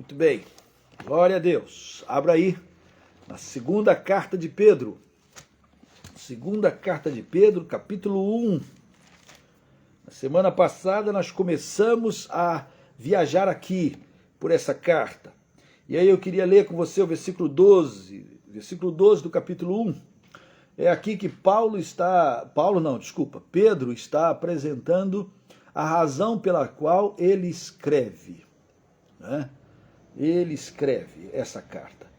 Muito bem, glória a Deus. Abra aí na segunda carta de Pedro. Segunda carta de Pedro, capítulo 1. Na semana passada nós começamos a viajar aqui por essa carta. E aí eu queria ler com você o versículo 12 do capítulo 1. É aqui que Pedro está apresentando a razão pela qual ele escreve, né? Ele escreve essa carta.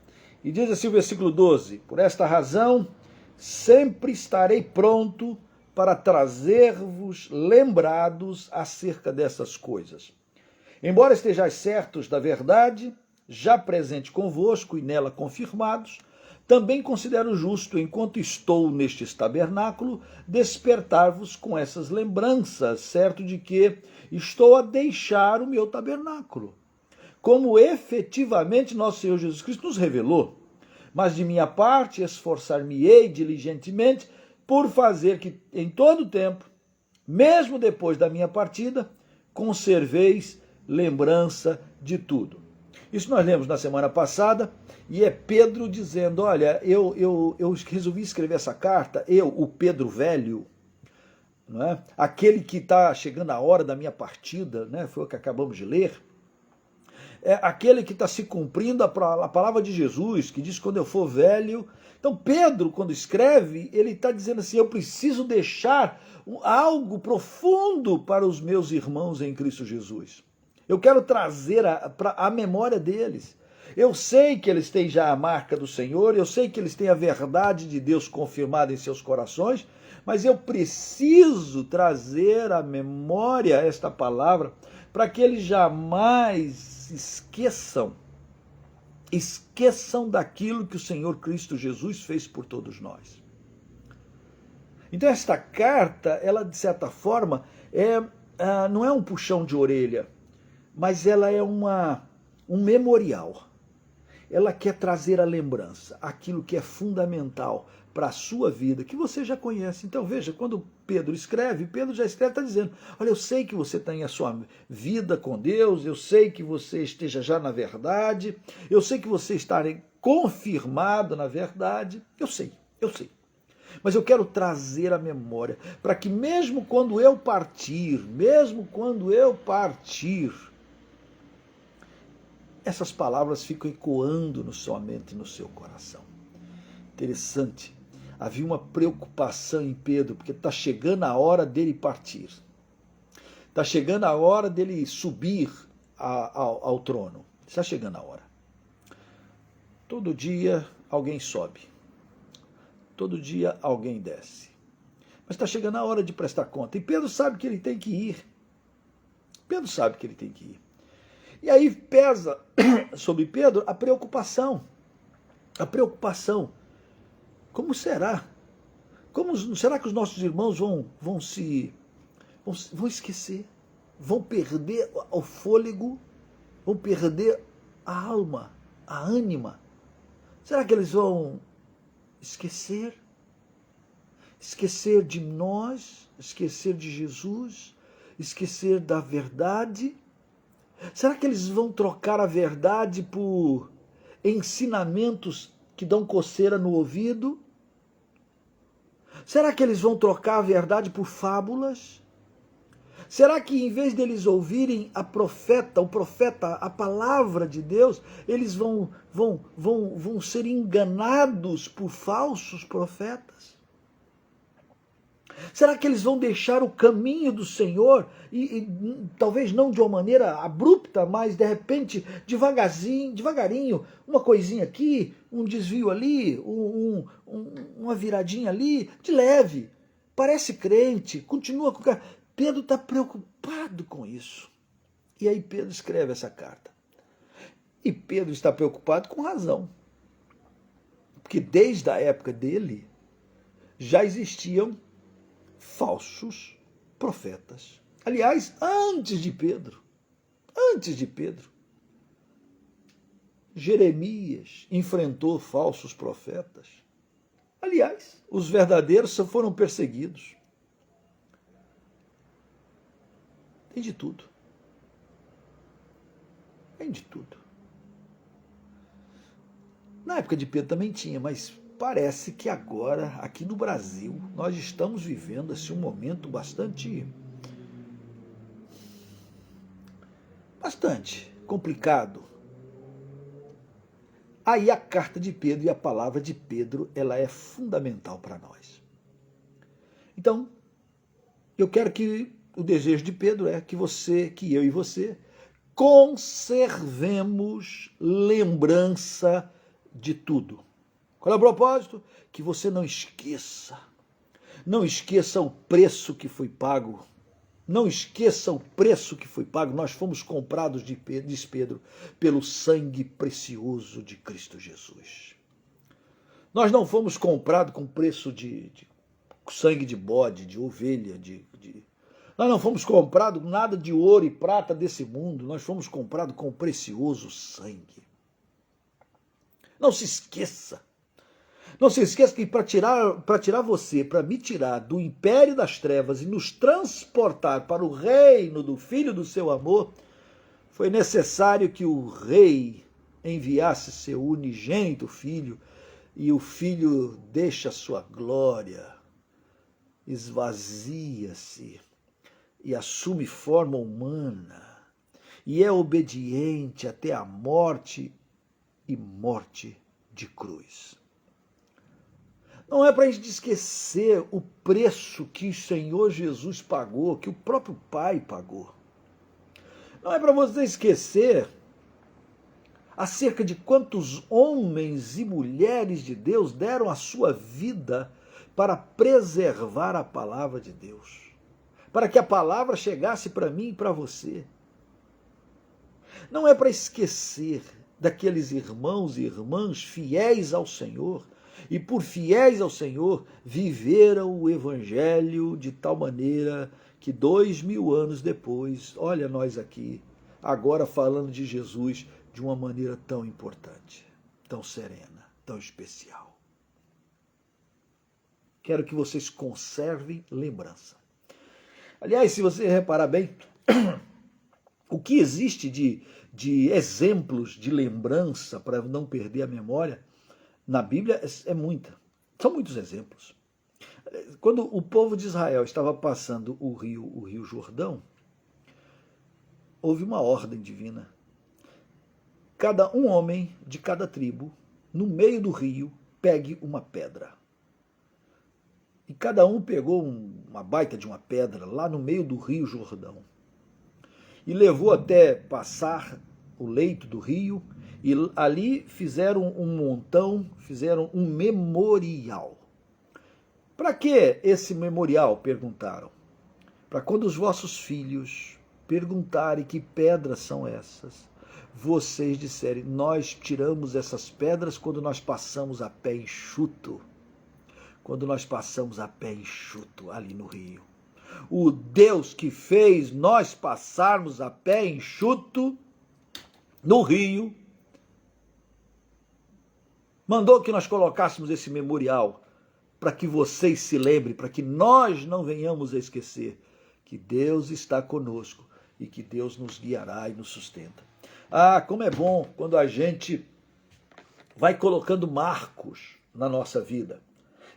E diz assim o versículo 12: por esta razão, sempre estarei pronto para trazer-vos lembrados acerca dessas coisas. Embora estejais certos da verdade, já presente convosco e nela confirmados, também considero justo, enquanto estou neste tabernáculo, despertar-vos com essas lembranças, certo de que estou a deixar o meu tabernáculo, como efetivamente nosso Senhor Jesus Cristo nos revelou. Mas de minha parte esforçar-me-ei diligentemente por fazer que em todo o tempo, mesmo depois da minha partida, conserveis lembrança de tudo. Isso nós lemos na semana passada, e é Pedro dizendo, olha, eu resolvi escrever essa carta, o Pedro velho, não é? Aquele que está chegando a hora da minha partida, né? Foi o que acabamos de ler, é aquele que está se cumprindo a palavra de Jesus, que diz quando eu for velho. Então Pedro, quando escreve, ele está dizendo assim, eu preciso deixar algo profundo para os meus irmãos em Cristo Jesus. Eu quero trazer a memória deles. Eu sei que eles têm já a marca do Senhor, eu sei que eles têm a verdade de Deus confirmada em seus corações, mas eu preciso trazer à memória esta palavra para que eles jamais esqueçam daquilo que o Senhor Cristo Jesus fez por todos nós. Então esta carta, ela de certa forma, não é um puxão de orelha, mas ela é um memorial. Ela quer trazer a lembrança, aquilo que é fundamental para a sua vida, que você já conhece. Então veja, quando Pedro já escreve, está dizendo, olha, eu sei que você tem a sua vida com Deus, eu sei que você esteja já na verdade, eu sei que você está confirmado na verdade, eu sei. Mas eu quero trazer a memória, para que mesmo quando eu partir, essas palavras ficam ecoando na sua mente e no seu coração. Interessante. Havia uma preocupação em Pedro, porque está chegando a hora dele partir. Está chegando a hora dele subir ao trono. Está chegando a hora. Todo dia alguém sobe. Todo dia alguém desce. Mas está chegando a hora de prestar conta. E Pedro sabe que ele tem que ir. E aí pesa sobre Pedro a preocupação. Como será? Será que os nossos irmãos vão esquecer? Vão perder o fôlego? Vão perder a alma, a ânima? Será que eles vão esquecer? Esquecer de nós? Esquecer de Jesus? Esquecer da verdade? Será que eles vão trocar a verdade por ensinamentos que dão coceira no ouvido? Será que eles vão trocar a verdade por fábulas? Será que em vez deles ouvirem o profeta, a palavra de Deus, eles vão ser enganados por falsos profetas? Será que eles vão deixar o caminho do Senhor e talvez não de uma maneira abrupta, mas de repente devagarinho, uma coisinha aqui, um desvio ali, uma viradinha ali, de leve, parece crente, continua com... Pedro está preocupado com isso. E aí Pedro escreve essa carta. E Pedro está preocupado com razão. Porque desde a época dele já existiam falsos profetas. Aliás, antes de Pedro, Jeremias enfrentou falsos profetas. Aliás, os verdadeiros só foram perseguidos. Tem de tudo. Na época de Pedro também tinha, mas parece que agora, aqui no Brasil, nós estamos vivendo assim, um momento bastante complicado. Aí a carta de Pedro e a palavra de Pedro, ela é fundamental para nós. Então, eu quero que o desejo de Pedro é que eu e você, conservemos lembrança de tudo. Qual é o propósito? Que você não esqueça o preço que foi pago. Não esqueça o preço que foi pago. Nós fomos comprados, diz Pedro, pelo sangue precioso de Cristo Jesus. Nós não fomos comprados com preço de sangue de bode, de ovelha, Nós não fomos comprados nada de ouro e prata desse mundo. Nós fomos comprados com o precioso sangue. Não se esqueça. Não se esqueça que para tirar você, para me tirar do império das trevas e nos transportar para o reino do Filho do seu amor, foi necessário que o rei enviasse seu unigênito filho, e o filho deixa a sua glória, esvazia-se e assume forma humana, e é obediente até a morte e morte de cruz. Não é para a gente esquecer o preço que o Senhor Jesus pagou, que o próprio Pai pagou. Não é para você esquecer acerca de quantos homens e mulheres de Deus deram a sua vida para preservar a palavra de Deus, para que a palavra chegasse para mim e para você. Não é para esquecer daqueles irmãos e irmãs fiéis ao Senhor, e por fiéis ao Senhor viveram o Evangelho de tal maneira que 2000 anos depois, olha nós aqui, agora falando de Jesus de uma maneira tão importante, tão serena, tão especial. Quero que vocês conservem lembrança. Aliás, se você reparar bem, o que existe de exemplos de lembrança para não perder a memória na Bíblia é muita. São muitos exemplos. Quando o povo de Israel estava passando o rio Jordão, houve uma ordem divina. Um homem de cada tribo, no meio do rio, pegue uma pedra. E cada um pegou uma baita de uma pedra lá no meio do rio Jordão. E levou até passar o leito do rio, e ali fizeram um montão, fizeram um memorial. Para que esse memorial? Perguntaram. Para quando os vossos filhos perguntarem que pedras são essas, vocês disserem, nós tiramos essas pedras quando nós passamos a pé enxuto. Quando nós passamos a pé enxuto ali no rio. O Deus que fez nós passarmos a pé enxuto no rio, mandou que nós colocássemos esse memorial para que vocês se lembrem, para que nós não venhamos a esquecer que Deus está conosco e que Deus nos guiará e nos sustenta. Ah, como é bom quando a gente vai colocando marcos na nossa vida,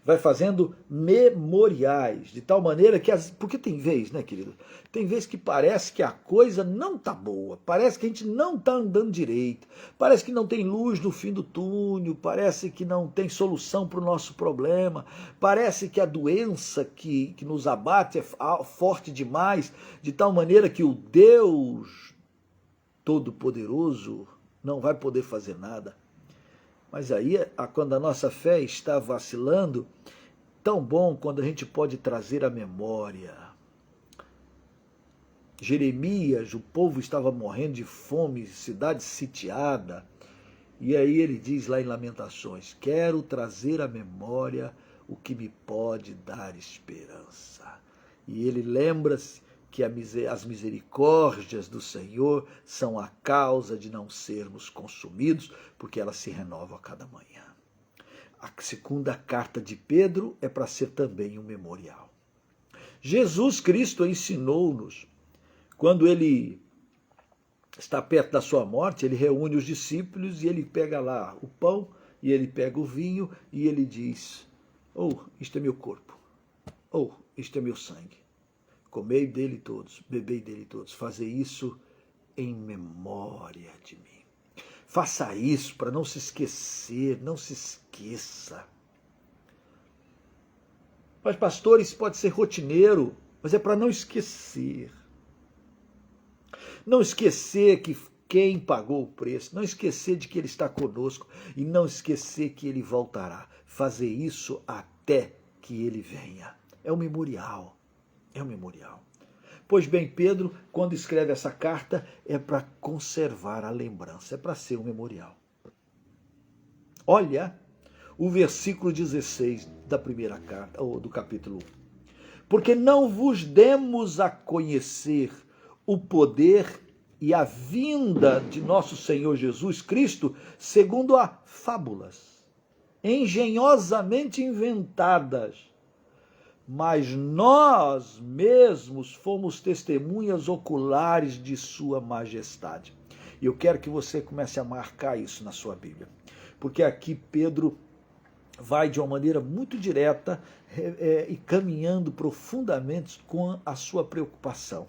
vai fazendo memoriais, de tal maneira que... Porque tem vez, né, querido? Tem vez que parece que a coisa não está boa, parece que a gente não está andando direito, parece que não tem luz no fim do túnel, parece que não tem solução para o nosso problema, parece que a doença que nos abate é forte demais, de tal maneira que o Deus Todo-Poderoso não vai poder fazer nada. Mas aí, quando a nossa fé está vacilando, tão bom quando a gente pode trazer a memória. Jeremias, o povo estava morrendo de fome, cidade sitiada. E aí ele diz lá em Lamentações, quero trazer à memória o que me pode dar esperança. E ele lembra-se que as misericórdias do Senhor são a causa de não sermos consumidos, porque elas se renovam a cada manhã. A segunda carta de Pedro é para ser também um memorial. Jesus Cristo ensinou-nos, quando ele está perto da sua morte, ele reúne os discípulos e ele pega lá o pão E ele pega o vinho e ele diz: isto é meu corpo, isto é meu sangue. Comei dele todos, bebei dele todos, fazei isso em memória de mim. Faça isso para não se esquecer, não se esqueça. Mas, pastor, isso pode ser rotineiro, mas é para não esquecer. Não esquecer que quem pagou o preço, não esquecer de que ele está conosco e não esquecer que ele voltará. Fazer isso até que ele venha. É um memorial. É um memorial. Pois bem, Pedro, quando escreve essa carta, é para conservar a lembrança, é para ser um memorial. Olha o versículo 16 da primeira carta, ou do capítulo 1. Porque não vos demos a conhecer o poder e a vinda de nosso Senhor Jesus Cristo segundo a fábulas, engenhosamente inventadas, mas nós mesmos fomos testemunhas oculares de sua majestade. E eu quero que você comece a marcar isso na sua Bíblia, porque aqui Pedro vai de uma maneira muito direta e caminhando profundamente com a sua preocupação.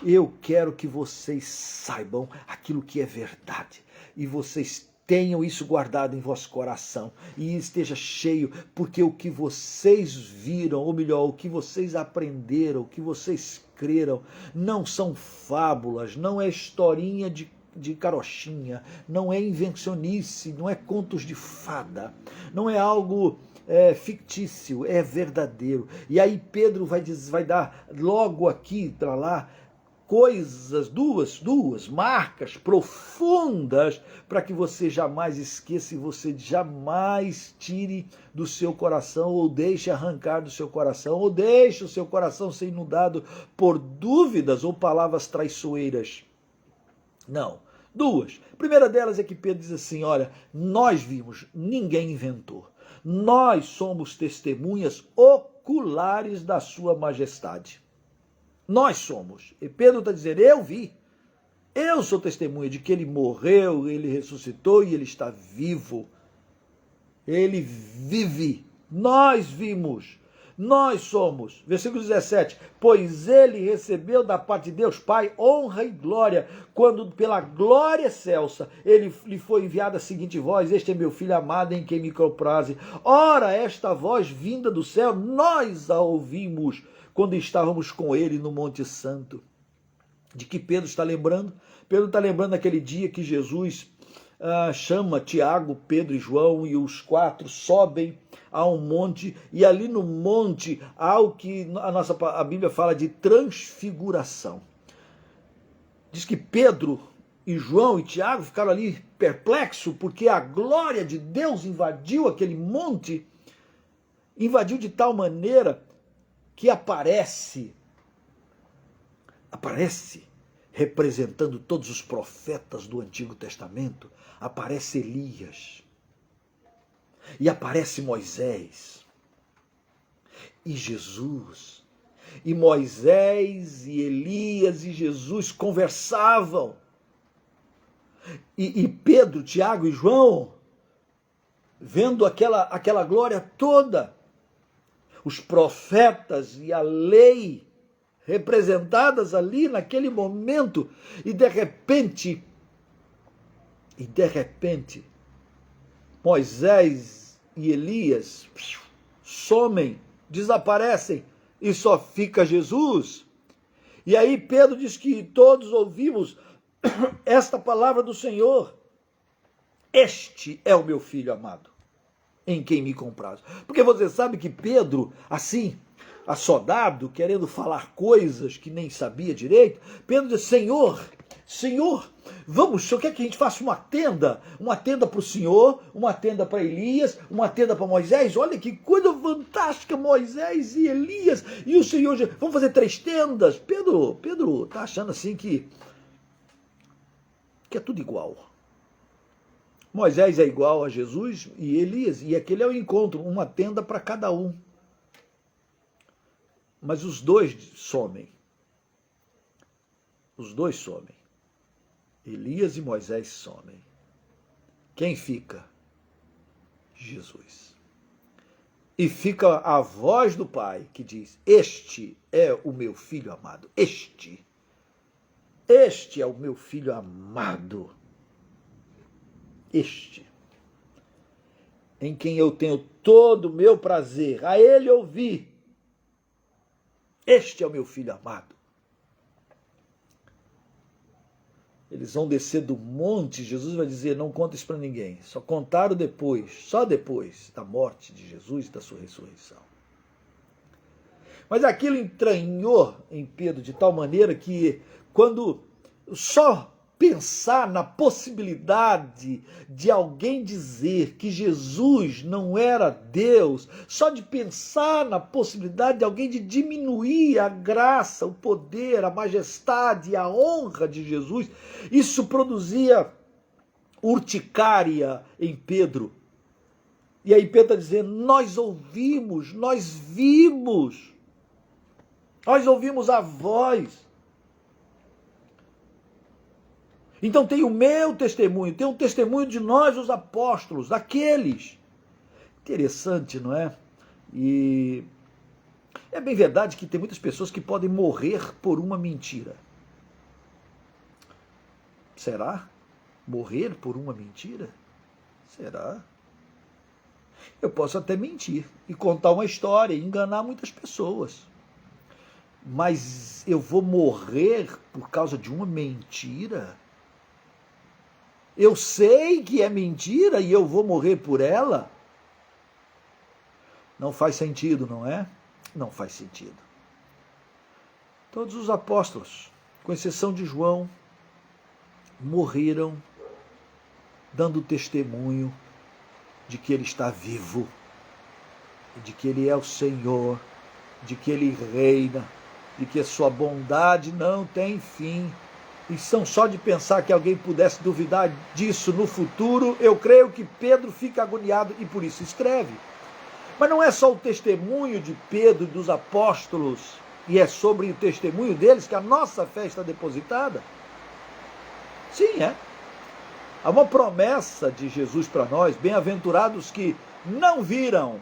Eu quero que vocês saibam aquilo que é verdade e vocês tenham isso guardado em vosso coração e esteja cheio, porque o que vocês viram, ou melhor, o que vocês aprenderam, o que vocês creram, não são fábulas, não é historinha de carochinha, não é invencionice, não é contos de fada, não é algo fictício, é verdadeiro. E aí Pedro vai dar logo aqui para lá coisas, duas marcas profundas para que você jamais esqueça e você jamais tire do seu coração ou deixe arrancar do seu coração ou deixe o seu coração ser inundado por dúvidas ou palavras traiçoeiras. Não, duas. A primeira delas é que Pedro diz assim, olha, nós vimos, ninguém inventou. Nós somos testemunhas oculares da sua majestade. Nós somos. E Pedro está dizendo, eu vi. Eu sou testemunha de que ele morreu, ele ressuscitou e ele está vivo. Ele vive. Nós vimos. Nós somos. Versículo 17. Pois ele recebeu da parte de Deus Pai honra e glória, quando pela glória excelsa lhe foi enviada a seguinte voz, este é meu filho amado em quem me compraze. Ora, esta voz vinda do céu, nós a ouvimos quando estávamos com ele no Monte Santo. De que Pedro está lembrando? Pedro está lembrando daquele dia que Jesus chama Tiago, Pedro e João e os quatro sobem a um monte e ali no monte há o que a Bíblia fala de transfiguração. Diz que Pedro e João e Tiago ficaram ali perplexos porque a glória de Deus invadiu aquele monte, invadiu de tal maneira que aparece representando todos os profetas do Antigo Testamento, aparece Elias, e aparece Moisés, e Jesus, e Moisés, e Elias, e Jesus conversavam, e Pedro, Tiago e João, vendo aquela glória toda, os profetas e a lei representadas ali naquele momento, e de repente, Moisés e Elias somem, desaparecem, e só fica Jesus. E aí Pedro diz que todos ouvimos esta palavra do Senhor: este é o meu filho amado, em quem me comprazo. Porque você sabe que Pedro, assim, assodado, querendo falar coisas que nem sabia direito, Pedro diz, Senhor, vamos, o senhor quer que a gente faça uma tenda para o Senhor, uma tenda para Elias, uma tenda para Moisés? Olha que coisa fantástica, Moisés e Elias, e o Senhor, vamos fazer 3 tendas? Pedro está achando assim que é tudo igual. Moisés é igual a Jesus e Elias, e aquele é o encontro, uma tenda para cada um. Mas os dois somem. Os dois somem. Elias e Moisés somem. Quem fica? Jesus. E fica a voz do Pai que diz: este é o meu filho amado. Este é o meu filho amado. Este, em quem eu tenho todo o meu prazer, a ele ouvi. Este é o meu filho amado. Eles vão descer do monte, Jesus vai dizer: não conta isso para ninguém. Só contaram depois, só depois da morte de Jesus e da sua ressurreição. Mas aquilo entranhou em Pedro de tal maneira que, quando só pensar na possibilidade de alguém dizer que Jesus não era Deus, só de pensar na possibilidade de alguém de diminuir a graça, o poder, a majestade e a honra de Jesus, isso produzia urticária em Pedro. E aí Pedro está dizendo: nós ouvimos, nós vimos, nós ouvimos a voz. Então tem o meu testemunho, tem o testemunho de nós, os apóstolos, daqueles. Interessante, não é? E é bem verdade que tem muitas pessoas que podem morrer por uma mentira. Será? Morrer por uma mentira? Será? Eu posso até mentir e contar uma história e enganar muitas pessoas. Mas eu vou morrer por causa de uma mentira? Eu sei que é mentira e eu vou morrer por ela? Não faz sentido, não é? Não faz sentido. Todos os apóstolos, com exceção de João, morreram dando testemunho de que ele está vivo, de que ele é o Senhor, de que ele reina, de que a sua bondade não tem fim. E são só de pensar que alguém pudesse duvidar disso no futuro, eu creio que Pedro fica agoniado e por isso escreve. Mas não é só o testemunho de Pedro e dos apóstolos, e é sobre o testemunho deles que a nossa fé está depositada. Sim, é. Há uma promessa de Jesus para nós: bem-aventurados que não viram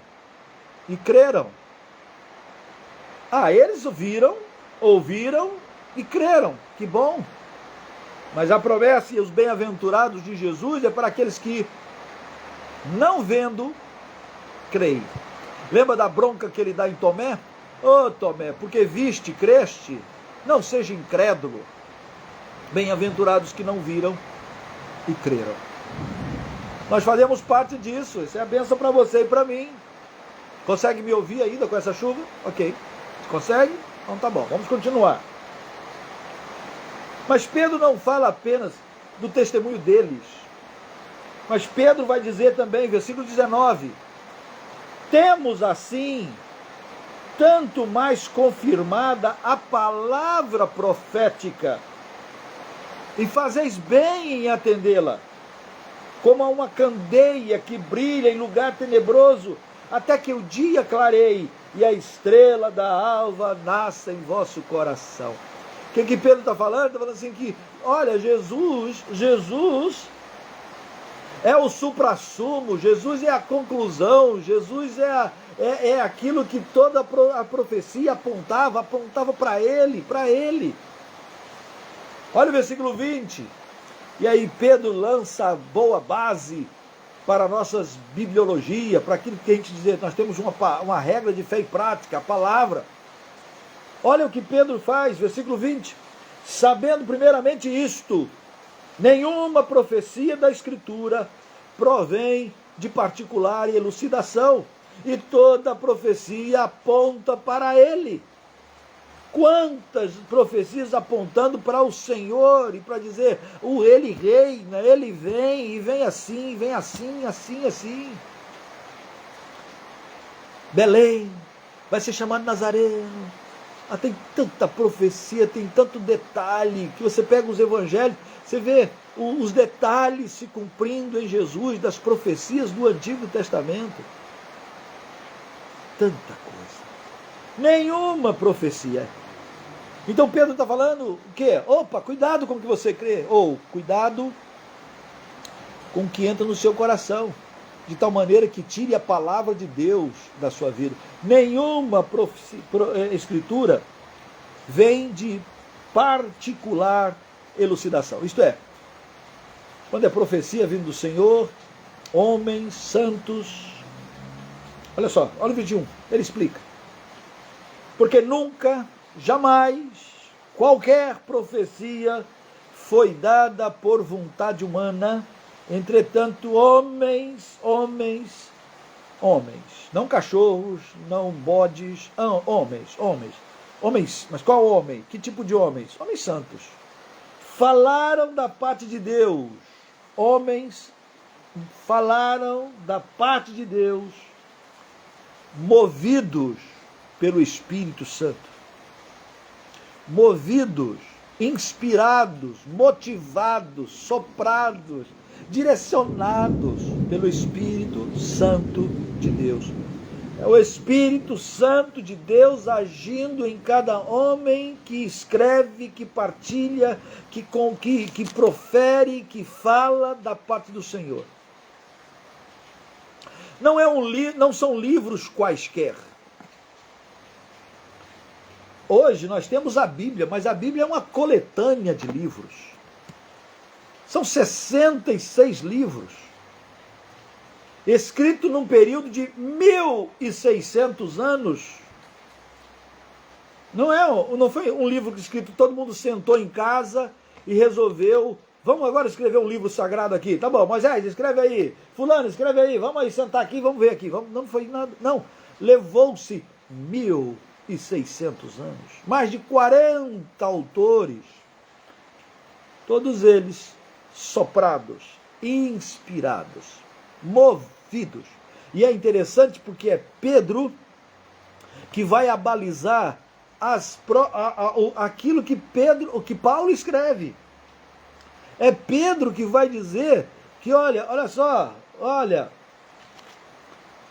e creram. Eles viram, ouviram e creram. Que bom! Mas a promessa e os bem-aventurados de Jesus é para aqueles que, não vendo, creem. Lembra da bronca que ele dá em Tomé? Ô Tomé, porque viste, creste, não seja incrédulo. Bem-aventurados que não viram e creram. Nós fazemos parte disso. Isso é a bênção para você e para mim. Consegue me ouvir ainda com essa chuva? Ok. Consegue? Então tá bom, vamos continuar. Mas Pedro não fala apenas do testemunho deles. Mas Pedro vai dizer também, versículo 19: temos assim tanto mais confirmada a palavra profética, e fazeis bem em atendê-la, como a uma candeia que brilha em lugar tenebroso, até que o dia clareie e a estrela da alva nasça em vosso coração. O que Pedro está falando? Está falando assim que, olha, Jesus é o suprassumo, Jesus é a conclusão, Jesus é aquilo que toda a profecia apontava para ele. Olha o versículo 20. E aí Pedro lança a boa base para a nossa bibliologia, para aquilo que a gente diz, nós temos uma regra de fé e prática, a palavra. Olha o que Pedro faz, versículo 20. Sabendo primeiramente isto, nenhuma profecia da Escritura provém de particular elucidação, e toda profecia aponta para ele. Quantas profecias apontando para o Senhor e para dizer, ele reina, ele vem, e vem assim, assim. Belém vai ser chamado Nazareno. Tem tanta profecia, tem tanto detalhe, que você pega os evangelhos, você vê os detalhes se cumprindo em Jesus, das profecias do Antigo Testamento. Tanta coisa. Nenhuma profecia. Então Pedro está falando o quê? Cuidado com o que você crê. Ou, cuidado com o que entra no seu coração. de tal maneira que tire a palavra de Deus da sua vida. Nenhuma escritura vem de particular elucidação. Isto é, quando é profecia vindo do Senhor, homens santos. Olha só, olha o 21, ele explica. Porque nunca, jamais, qualquer profecia foi dada por vontade humana, entretanto, homens, não cachorros, não bodes, homens, mas qual homem? Que tipo de homens? Homens santos. Falaram da parte de Deus, homens falaram da parte de Deus, movidos pelo Espírito Santo, movidos, inspirados, motivados, soprados, direcionados pelo Espírito Santo de Deus. É o Espírito Santo de Deus agindo em cada homem que escreve, que partilha, que profere, que fala da parte do Senhor. Não são livros quaisquer. Hoje nós temos a Bíblia, mas a Bíblia é uma coletânea de livros. São 66 livros, escrito num período de 1.600 anos. Não foi um livro escrito, todo mundo sentou em casa e resolveu, vamos agora escrever um livro sagrado aqui. Tá bom, Moisés, escreve aí. Fulano, escreve aí. Vamos aí sentar aqui, vamos ver aqui. Não foi nada, não. Levou-se 1.600 anos. Mais de 40 autores. Todos eles soprados, inspirados, movidos. E é interessante porque é Pedro que vai abalizar aquilo que Paulo escreve. É Pedro que vai dizer que, olha só,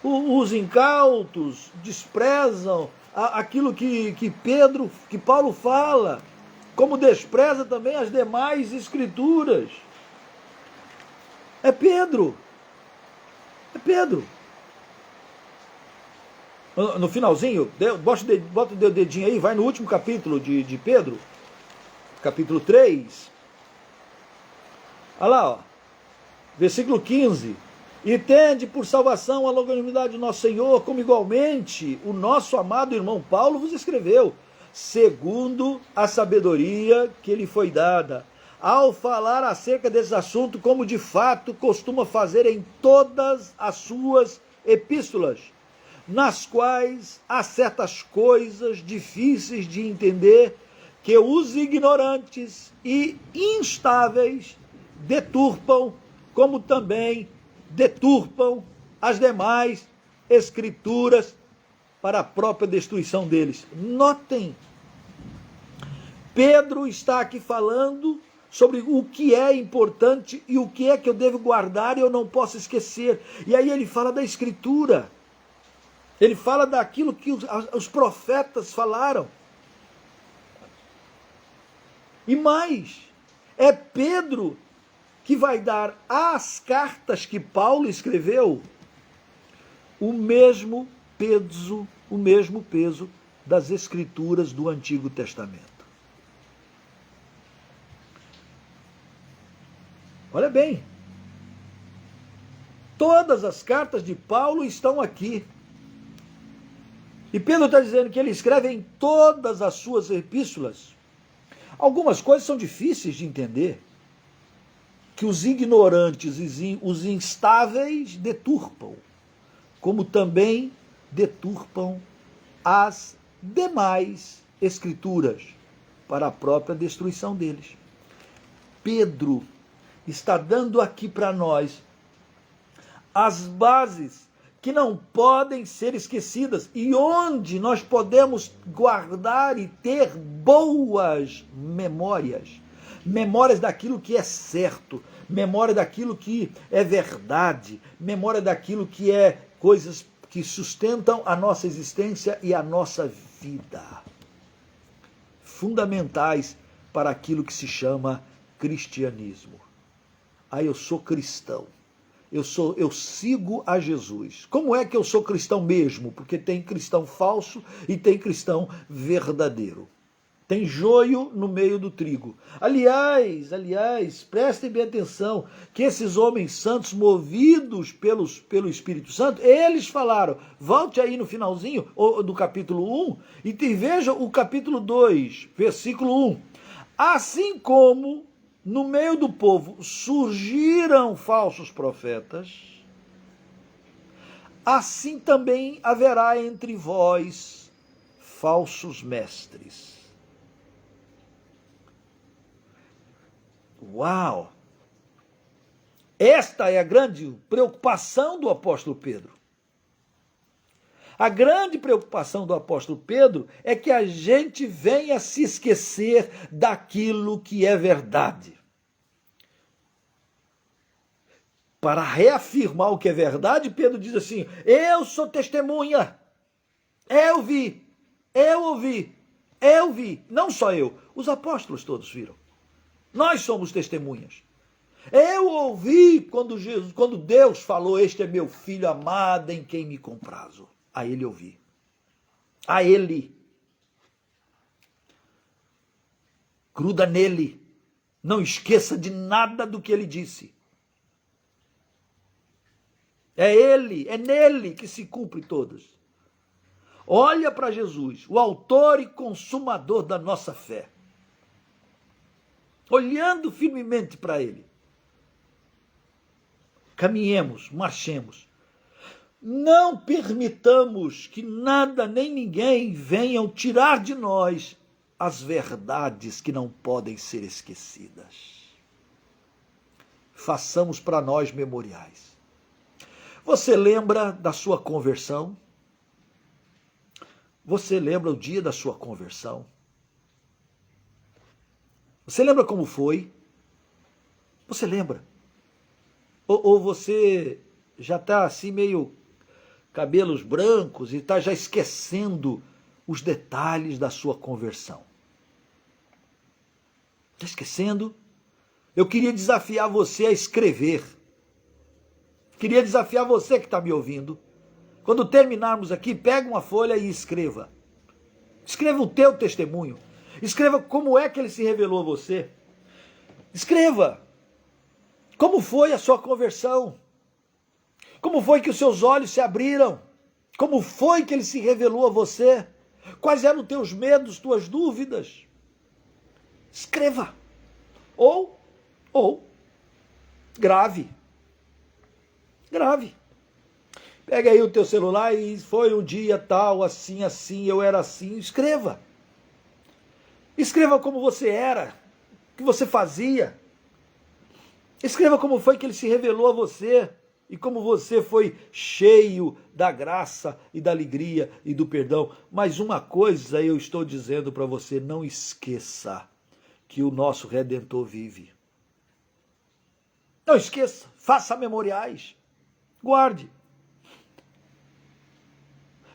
os incautos desprezam aquilo que Paulo fala, como despreza também as demais escrituras. É Pedro. No finalzinho, bota o dedinho aí, vai no último capítulo de Pedro, capítulo 3. Olha lá, ó, versículo 15. E tende por salvação a longanimidade do nosso Senhor, como igualmente o nosso amado irmão Paulo vos escreveu, segundo a sabedoria que lhe foi dada, ao falar acerca desse assunto, como de fato costuma fazer em todas as suas epístolas, nas quais há certas coisas difíceis de entender, que os ignorantes e instáveis deturpam, como também deturpam as demais escrituras para a própria destruição deles. Notem, Pedro está aqui falando sobre o que é importante e o que é que eu devo guardar e eu não posso esquecer. E aí ele fala da escritura. Ele fala daquilo que os profetas falaram. E mais, é Pedro que vai dar às cartas que Paulo escreveu o mesmo peso das escrituras do Antigo Testamento. Olha bem, todas as cartas de Paulo estão aqui. E Pedro está dizendo que ele escreve em todas as suas epístolas. Algumas coisas são difíceis de entender, que os ignorantes e os instáveis deturpam, como também deturpam as demais escrituras para a própria destruição deles. Pedro está dando aqui para nós as bases que não podem ser esquecidas e onde nós podemos guardar e ter boas memórias. Memórias daquilo que é certo, memória daquilo que é verdade, memória daquilo que é coisas que sustentam a nossa existência e a nossa vida. Fundamentais para aquilo que se chama cristianismo. Eu sou cristão. eu sigo a Jesus. Como é que eu sou cristão mesmo? Porque tem cristão falso e tem cristão verdadeiro. Tem joio no meio do trigo. Aliás, prestem bem atenção, que esses homens santos, movidos pelo Espírito Santo, eles falaram, volte aí no finalzinho do capítulo 1, e veja o capítulo 2, versículo 1. Assim como no meio do povo surgiram falsos profetas, assim também haverá entre vós falsos mestres. Uau! Esta é a grande preocupação do apóstolo Pedro. A grande preocupação do apóstolo Pedro é que a gente venha se esquecer daquilo que é verdade. Para reafirmar o que é verdade, Pedro diz assim, eu sou testemunha, eu vi, eu ouvi, eu vi, não só eu, os apóstolos todos viram. Nós somos testemunhas. Eu ouvi quando Deus falou, este é meu filho amado em quem me comprazo. A ele ouvi. A ele. Gruda nele. Não esqueça de nada do que ele disse. É ele, é nele que se cumpre todas. Olha para Jesus, o autor e consumador da nossa fé. Olhando firmemente para ele. Caminhemos, marchemos. Não permitamos que nada nem ninguém venham tirar de nós as verdades que não podem ser esquecidas. Façamos para nós memoriais. Você lembra da sua conversão? Você lembra o dia da sua conversão? Você lembra como foi? Você lembra? Ou você já está assim meio cabelos brancos e está já esquecendo os detalhes da sua conversão? Está esquecendo? Eu queria desafiar você a escrever. Queria desafiar você que está me ouvindo. Quando terminarmos aqui, pega uma folha e escreva. Escreva o teu testemunho. Escreva como é que ele se revelou a você. Escreva como foi a sua conversão. Como foi que os seus olhos se abriram. Como foi que ele se revelou a você. Quais eram os teus medos, tuas dúvidas. Escreva. Ou grave. Grave. Pega aí o teu celular e foi um dia tal, assim, eu era assim. Escreva. Escreva como você era, o que você fazia. Escreva como foi que ele se revelou a você e como você foi cheio da graça e da alegria e do perdão. Mas uma coisa eu estou dizendo para você, não esqueça que o nosso Redentor vive. Não esqueça, faça memoriais, guarde.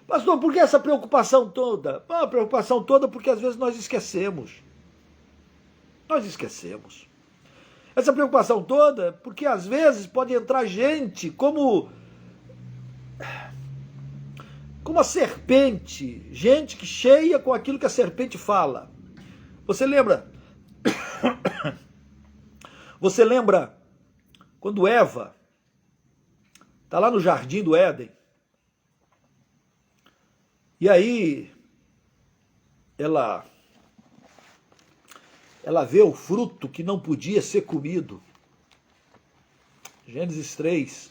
Pastor, por que essa preocupação toda? A preocupação toda porque às vezes nós esquecemos. Nós esquecemos. Essa preocupação toda porque às vezes pode entrar gente como a serpente. Gente que cheia com aquilo que a serpente fala. Você lembra? Você lembra quando Eva está lá no jardim do Éden? E aí, ela vê o fruto que não podia ser comido. Gênesis 3.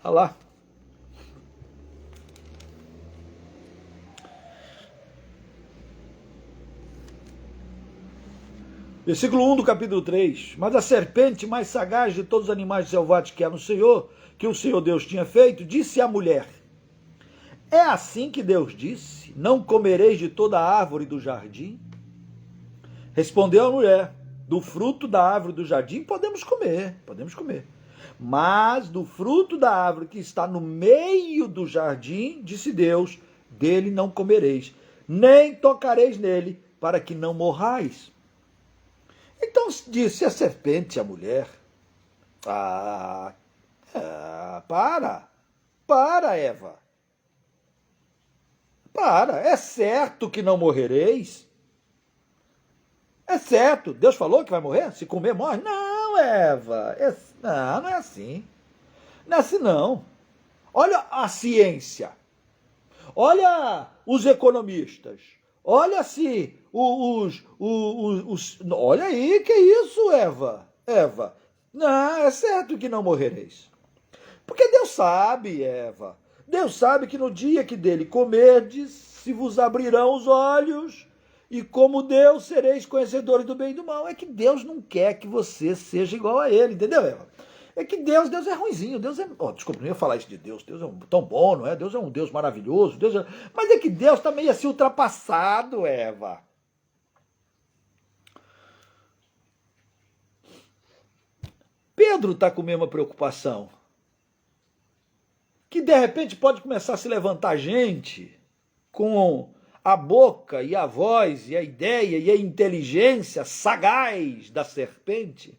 Olha lá. Versículo 1 do capítulo 3. Mas a serpente mais sagaz de todos os animais selváticos que há no Senhor, que o Senhor Deus tinha feito, disse à mulher, é assim que Deus disse, não comereis de toda a árvore do jardim? Respondeu a mulher, do fruto da árvore do jardim podemos comer. Mas do fruto da árvore que está no meio do jardim, disse Deus, dele não comereis, nem tocareis nele, para que não morrais. Então disse a serpente à mulher, para, Eva, é certo que não morrereis? É certo, Deus falou que vai morrer? Se comer, morre? Não, Eva, não é assim. Não é assim, não. Olha a ciência, olha os economistas, olha se olha aí, que isso, Eva, não, é certo que não morrereis. Porque Deus sabe, Eva, Deus sabe que no dia que dele comerdes, se vos abrirão os olhos, e como Deus sereis conhecedores do bem e do mal. É que Deus não quer que você seja igual a ele, entendeu, Eva? É que Deus é ruinzinho, Deus é... Oh, desculpa, não ia falar isso de Deus, Deus é tão bom, não é? Deus é um Deus maravilhoso, mas é que Deus tá meio assim ultrapassado, Eva. Pedro está com a mesma preocupação. Que de repente pode começar a se levantar gente com a boca e a voz e a ideia e a inteligência sagaz da serpente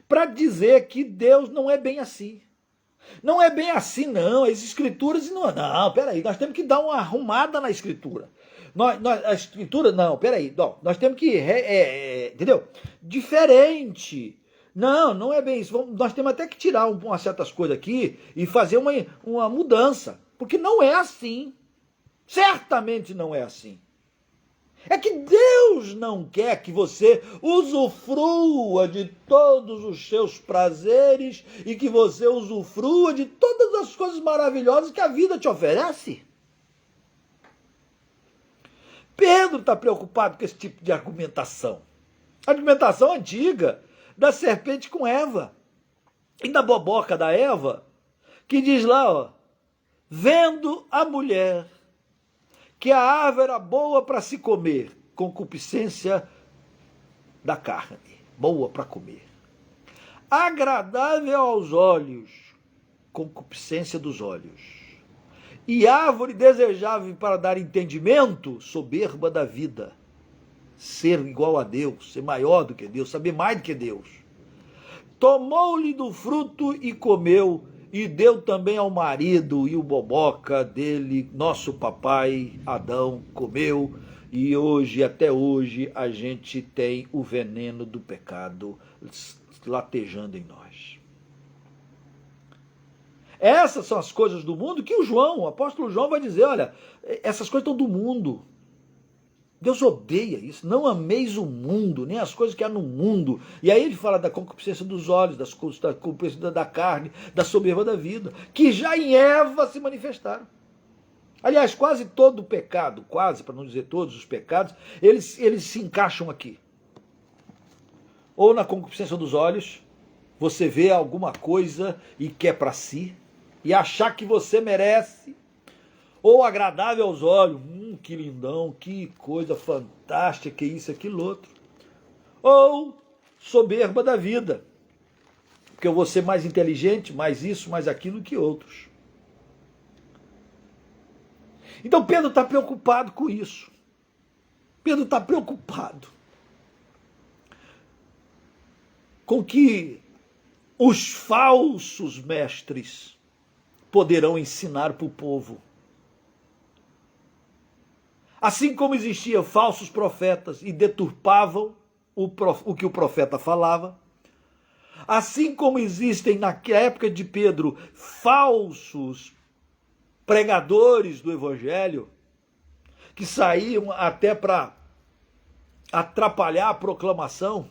para dizer que Deus não é bem assim. Não é bem assim, não. As escrituras não, peraí, nós temos que dar uma arrumada na escritura. A escritura, não, peraí, nós temos que, entendeu? Diferente. Não é bem isso. Nós temos até que tirar umas certas coisas aqui e fazer uma mudança. Porque não é assim. Certamente não é assim. É que Deus não quer que você usufrua de todos os seus prazeres e que você usufrua de todas as coisas maravilhosas que a vida te oferece. Pedro está preocupado com esse tipo de argumentação. Argumentação antiga da serpente com Eva. E da boboca da Eva, que diz lá, ó, vendo a mulher que a árvore era boa para se comer, concupiscência da carne, boa para comer. Agradável aos olhos, concupiscência dos olhos. E árvore desejável para dar entendimento, soberba da vida. Ser igual a Deus, ser maior do que Deus, saber mais do que Deus. Tomou-lhe do fruto e comeu, e deu também ao marido, e o boboca dele, nosso papai Adão, comeu, e hoje, até hoje, a gente tem o veneno do pecado latejando em nós. Essas são as coisas do mundo que o apóstolo João vai dizer, olha, essas coisas estão do mundo. Deus odeia isso. Não ameis o mundo, nem as coisas que há no mundo. E aí ele fala da concupiscência dos olhos, da concupiscência da carne, da soberba da vida, que já em Eva se manifestaram. Aliás, quase todo o pecado, quase, para não dizer todos os pecados, eles se encaixam aqui. Ou na concupiscência dos olhos, você vê alguma coisa e quer para si, e achar que você merece, ou agradável aos olhos, que lindão, que coisa fantástica, que isso, aquilo, outro. Ou soberba da vida, porque eu vou ser mais inteligente, mais isso, mais aquilo que outros. Então Pedro está preocupado com isso. Pedro está preocupado com que os falsos mestres poderão ensinar para o povo. Assim como existiam falsos profetas e deturpavam o que o profeta falava, assim como existem na época de Pedro falsos pregadores do evangelho, que saíam até para atrapalhar a proclamação.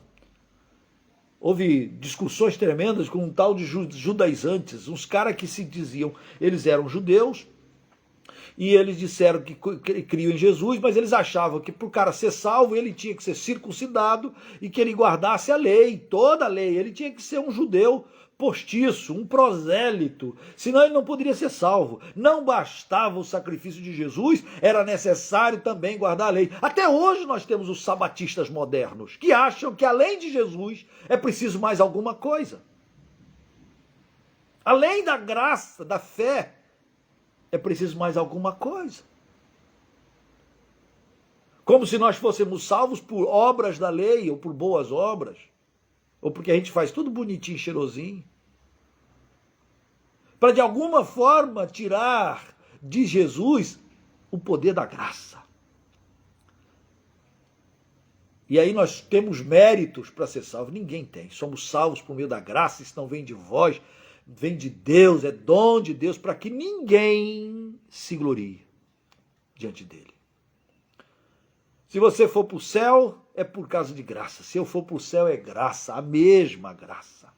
Houve discussões tremendas com um tal de judaizantes, uns caras que se diziam, eles eram judeus, e eles disseram que criam em Jesus, mas eles achavam que para o cara ser salvo, ele tinha que ser circuncidado e que ele guardasse a lei, toda a lei. Ele tinha que ser um judeu postiço, um prosélito, senão ele não poderia ser salvo. Não bastava o sacrifício de Jesus, era necessário também guardar a lei. Até hoje nós temos os sabatistas modernos, que acham que além de Jesus é preciso mais alguma coisa. Além da graça, da fé, é preciso mais alguma coisa. Como se nós fôssemos salvos por obras da lei ou por boas obras, ou porque a gente faz tudo bonitinho, cheirosinho, para de alguma forma tirar de Jesus o poder da graça. E aí nós temos méritos para ser salvos. Ninguém tem. Somos salvos por meio da graça, isso não vem de vós, vem de Deus, é dom de Deus, para que ninguém se glorie diante dele. Se você for para o céu, é por causa de graça. Se eu for para o céu, é graça, a mesma graça.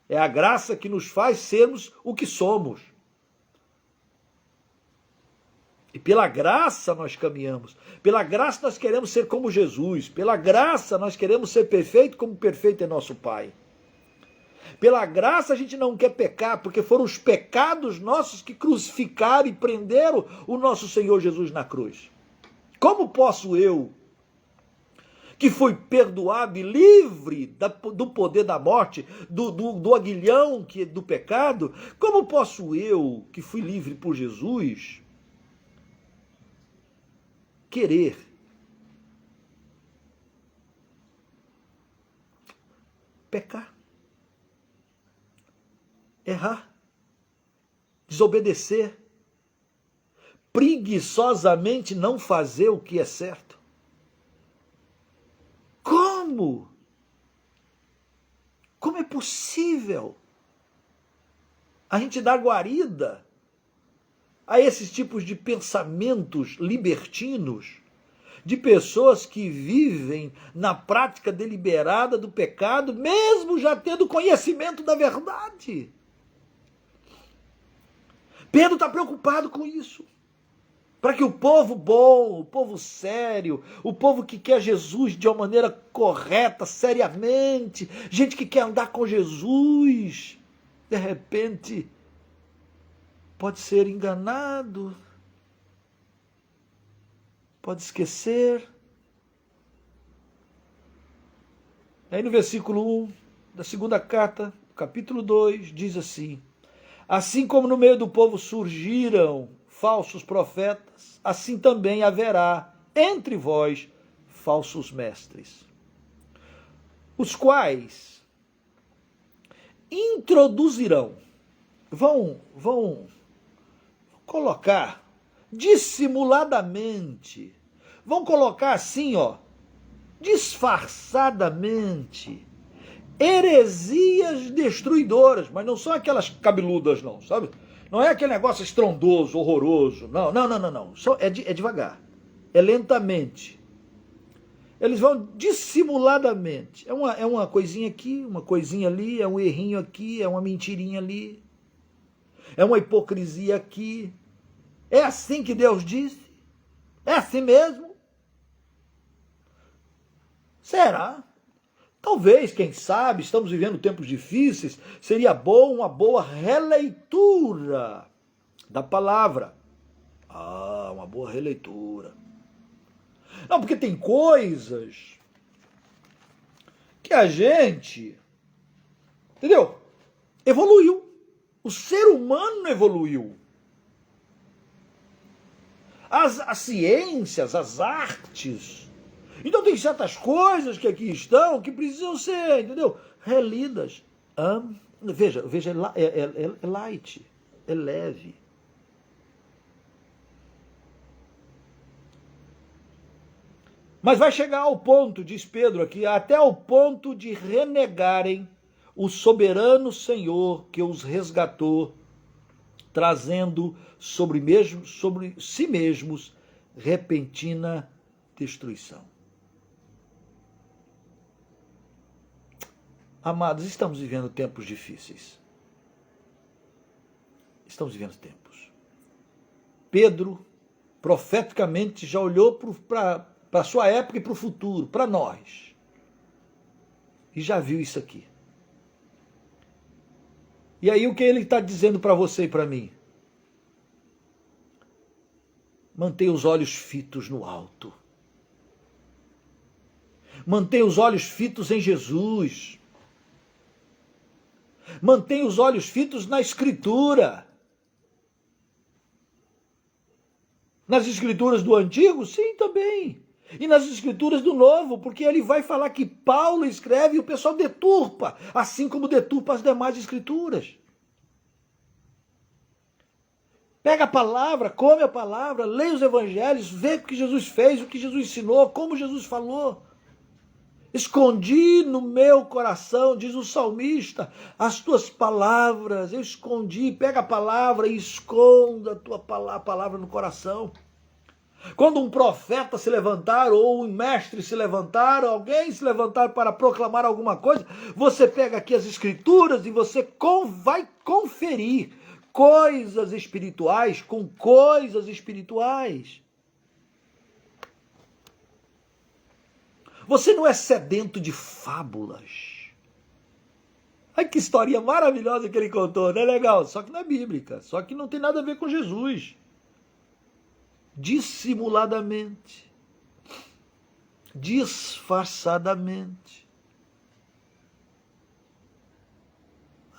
É a graça que nos faz sermos o que somos. E pela graça nós caminhamos. Pela graça nós queremos ser como Jesus. Pela graça nós queremos ser perfeito como perfeito é nosso Pai. Pela graça a gente não quer pecar, porque foram os pecados nossos que crucificaram e prenderam o nosso Senhor Jesus na cruz. Como posso eu, que fui perdoado e livre do poder da morte, do aguilhão do pecado, como posso eu, que fui livre por Jesus, querer pecar, errar, desobedecer, preguiçosamente não fazer o que é certo? Como? Como é possível a gente dar guarida a esses tipos de pensamentos libertinos, de pessoas que vivem na prática deliberada do pecado, mesmo já tendo conhecimento da verdade? Pedro está preocupado com isso, para que o povo bom, o povo sério, o povo que quer Jesus de uma maneira correta, seriamente, gente que quer andar com Jesus, de repente pode ser enganado, pode esquecer. Aí no versículo 1 da segunda carta, capítulo 2, diz assim: assim como no meio do povo surgiram falsos profetas, assim também haverá entre vós falsos mestres, os quais introduzirão, vão colocar dissimuladamente, vão colocar assim, disfarçadamente, heresias destruidoras, mas não são aquelas cabeludas não, sabe? Não é aquele negócio estrondoso, horroroso, não. É devagar, é lentamente. Eles vão dissimuladamente, é uma coisinha aqui, uma coisinha ali, é um errinho aqui, é uma mentirinha ali, é uma hipocrisia aqui. É assim que Deus disse? É assim mesmo? Será? Talvez, quem sabe, estamos vivendo tempos difíceis, seria bom uma boa releitura da palavra. Uma boa releitura. Não, porque tem coisas que a gente, entendeu? Evoluiu. O ser humano evoluiu. As ciências, as artes. Então tem certas coisas que aqui estão que precisam ser, entendeu? Relidas. Veja, é light, é leve. Mas vai chegar ao ponto, diz Pedro aqui, até ao ponto de renegarem o soberano Senhor que os resgatou, trazendo sobre si mesmos repentina destruição. Amados, estamos vivendo tempos difíceis. Estamos vivendo tempos. Pedro, profeticamente, já olhou para a sua época e para o futuro, para nós. E já viu isso aqui. E aí o que ele está dizendo para você e para mim? Mantenha os olhos fitos no alto. Mantenha os olhos fitos em Jesus. Mantenha os olhos fitos na Escritura. Nas escrituras do Antigo? Sim, também. E nas escrituras do Novo, porque ele vai falar que Paulo escreve e o pessoal deturpa, assim como deturpa as demais escrituras. Pega a palavra, come a palavra, lê os evangelhos, vê o que Jesus fez, o que Jesus ensinou, como Jesus falou. Escondi no meu coração, diz o salmista, as tuas palavras, eu escondi. Pega a palavra e esconda a palavra no coração. Quando um profeta se levantar, ou um mestre se levantar, ou alguém se levantar para proclamar alguma coisa, você pega aqui as escrituras e você vai conferir coisas espirituais com coisas espirituais. Você não é sedento de fábulas. Ai, que historinha maravilhosa que ele contou, não é legal? Só que não é bíblica, só que não tem nada a ver com Jesus. Dissimuladamente, disfarçadamente.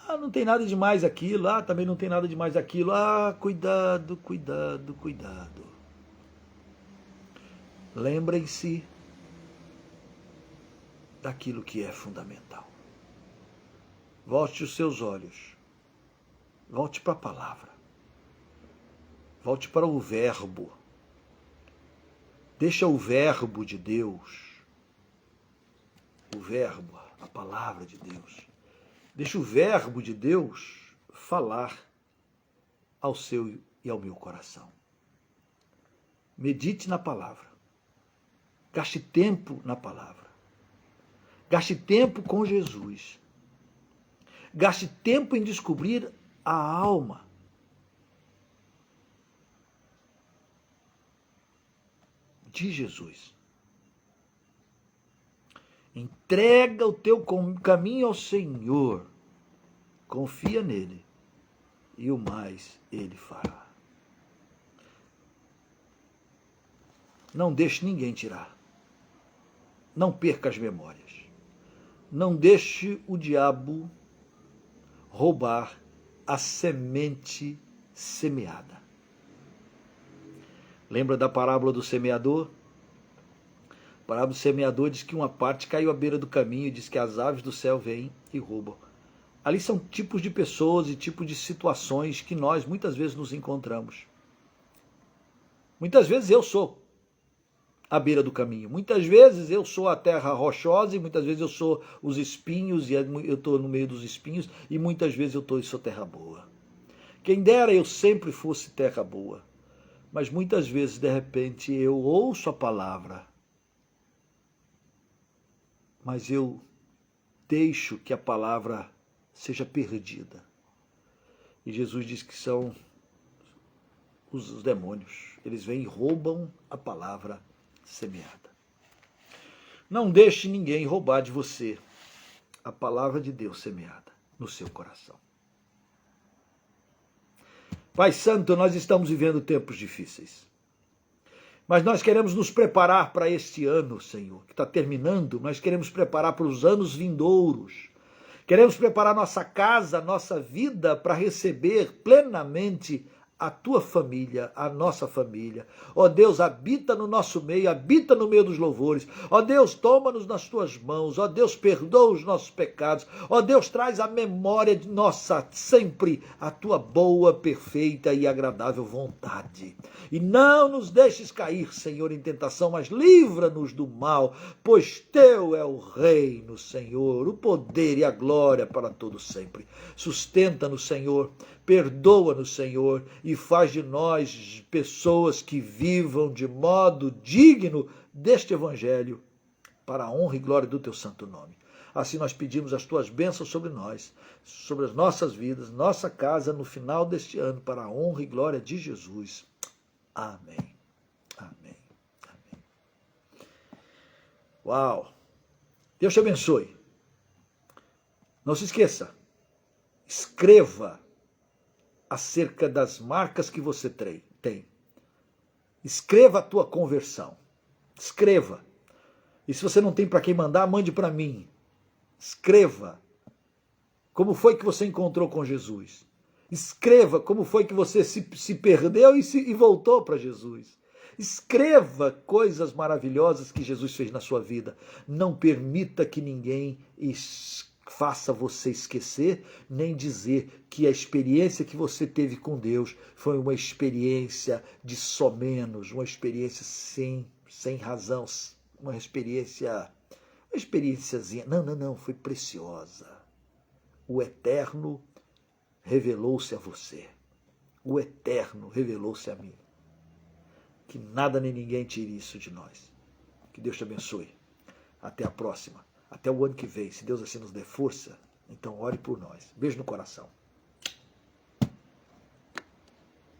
Não tem nada de mais aquilo, também não tem nada de mais aquilo. Cuidado, cuidado, cuidado. Lembrem-se daquilo que é fundamental. Volte os seus olhos, volte para a palavra, volte para o verbo. Deixa o verbo de Deus, o verbo, a palavra de Deus, deixa o verbo de Deus falar ao seu e ao meu coração. Medite na palavra, gaste tempo na palavra, gaste tempo com Jesus, gaste tempo em descobrir a alma. De Jesus. Entrega o teu caminho ao Senhor, confia nele e o mais ele fará. Não deixe ninguém tirar. Não perca as memórias. Não deixe o diabo roubar a semente semeada. Lembra da parábola do semeador? A parábola do semeador diz que uma parte caiu à beira do caminho e diz que as aves do céu vêm e roubam. Ali são tipos de pessoas e tipos de situações que nós muitas vezes nos encontramos. Muitas vezes eu sou à beira do caminho. Muitas vezes eu sou a terra rochosa e muitas vezes eu sou os espinhos e eu estou no meio dos espinhos e muitas vezes eu sou terra boa. Quem dera eu sempre fosse terra boa. Mas muitas vezes, de repente, eu ouço a palavra, mas eu deixo que a palavra seja perdida. E Jesus diz que são os demônios. Eles vêm e roubam a palavra semeada. Não deixe ninguém roubar de você a palavra de Deus semeada no seu coração. Pai Santo, nós estamos vivendo tempos difíceis. Mas nós queremos nos preparar para este ano, Senhor, que está terminando. Nós queremos preparar para os anos vindouros. Queremos preparar nossa casa, nossa vida para receber plenamente a tua família, a nossa família. Ó Deus, habita no nosso meio, habita no meio dos louvores. Ó Deus, toma-nos nas tuas mãos. Ó Deus, perdoa os nossos pecados. Ó Deus, traz à memória de nossa sempre a tua boa, perfeita e agradável vontade. E não nos deixes cair, Senhor, em tentação, mas livra-nos do mal, pois teu é o reino, Senhor, o poder e a glória para todo sempre. Sustenta-nos, Senhor, perdoa-nos, Senhor, e faz de nós pessoas que vivam de modo digno deste evangelho, para a honra e glória do teu santo nome. Assim nós pedimos as tuas bênçãos sobre nós, sobre as nossas vidas, nossa casa, no final deste ano, para a honra e glória de Jesus. Amém. Amém. Amém. Uau! Deus te abençoe. Não se esqueça, escreva acerca das marcas que você tem. Escreva a tua conversão. Escreva. E se você não tem para quem mandar, mande para mim. Escreva como foi que você encontrou com Jesus. Escreva como foi que você se perdeu e voltou para Jesus. Escreva coisas maravilhosas que Jesus fez na sua vida. Não permita que ninguém faça você esquecer, nem dizer que a experiência que você teve com Deus foi uma experiência de somenos, uma experiência sem razão, uma experiênciazinha. Não, foi preciosa. O Eterno revelou-se a você. O Eterno revelou-se a mim. Que nada nem ninguém tire isso de nós. Que Deus te abençoe. Até a próxima. Até o ano que vem. Se Deus assim nos der força, então ore por nós. Beijo no coração.